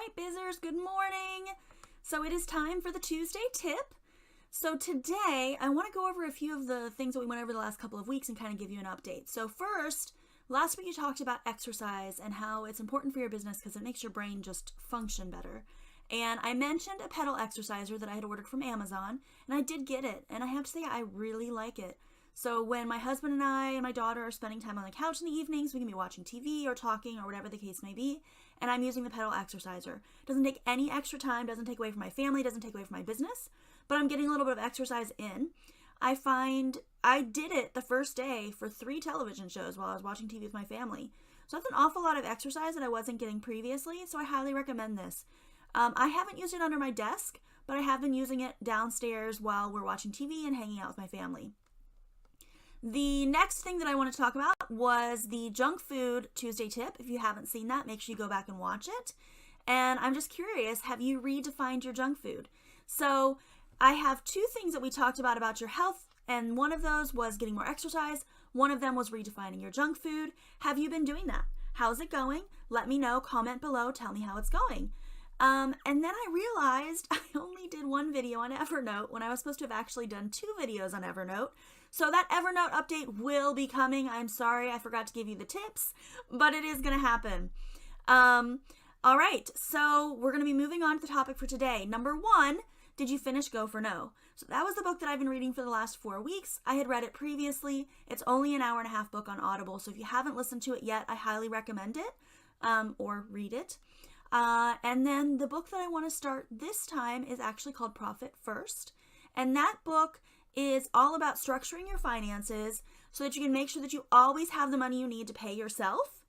right, Bizzers, good morning. So it is time for the Tuesday tip. So today I want to go over a few of the things that we went over the last couple of weeks and kind of give you an update. So first, last week you talked about exercise and how it's important for your business because it makes your brain just function better. And I mentioned a pedal exerciser that I had ordered from Amazon, and I did get it. And I have to say, I really like it. So when my husband and I and my daughter are spending time on the couch in the evenings, we can be watching TV or talking or whatever the case may be, and I'm using the pedal exerciser. It doesn't take any extra time, doesn't take away from my family, doesn't take away from my business, but I'm getting a little bit of exercise in. I find I did it the first day for 3 television shows while I was watching TV with my family. So that's an awful lot of exercise that I wasn't getting previously, so I highly recommend this. I haven't used it under my desk, but I have been using it downstairs while we're watching TV and hanging out with my family. The next thing that I want to talk about was the junk food Tuesday tip. If you haven't seen that, make sure you go back and watch it. And I'm just curious, have you redefined your junk food? So I have 2 things that we talked about your health, and one of those was getting more exercise. One of them was redefining your junk food. Have you been doing that? How's it going? Let me know. Comment below. Tell me how it's going. And then I realized I only did 1 video on Evernote when I was supposed to have actually done 2 videos on Evernote. So that Evernote update will be coming. I'm sorry I forgot to give you the tips, but it is going to happen. All right, so we're going to be moving on to the topic for today. Number 1, did you finish Go for No? So that was the book that I've been reading for the last 4 weeks. I had read it previously. It's only an hour and a half book on Audible, so if you haven't listened to it yet, I highly recommend it or read it. And then the book that I want to start this time is actually called Profit First. And that book is all about structuring your finances so that you can make sure that you always have the money you need to pay yourself,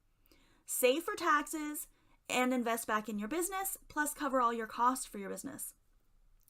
save for taxes, and invest back in your business, plus cover all your costs for your business.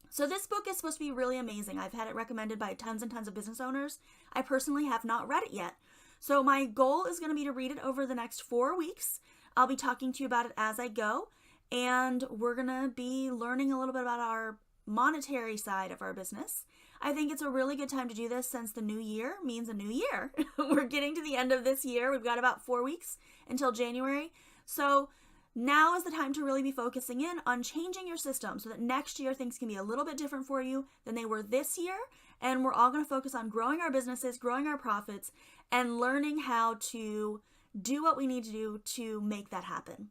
So this book is supposed to be really amazing. I've had it recommended by tons and tons of business owners. I personally have not read it yet. So my goal is going to be to read it over the next 4 weeks. I'll be talking to you about it as I go. And we're going to be learning a little bit about our monetary side of our business. I think it's a really good time to do this since the new year means a new year. We're getting to the end of this year. We've got about 4 weeks until January. So now is the time to really be focusing in on changing your system so that next year things can be a little bit different for you than they were this year. And we're all going to focus on growing our businesses, growing our profits, and learning how to do what we need to do to make that happen.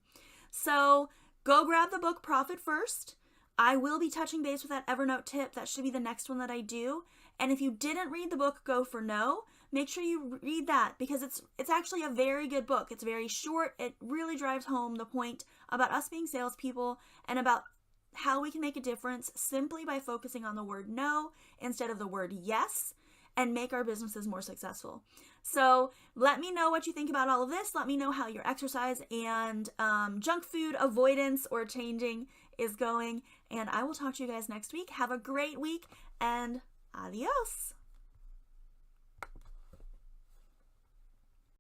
So go grab the book Profit First. I will be touching base with that Evernote tip. That should be the next one that I do. And if you didn't read the book Go for No, make sure you read that because it's actually a very good book. It's very short. It really drives home the point about us being salespeople and about how we can make a difference simply by focusing on the word no instead of the word yes and make our businesses more successful. So let me know what you think about all of this. Let me know how your exercise and junk food avoidance or changing is going. And I will talk to you guys next week. Have a great week and adios.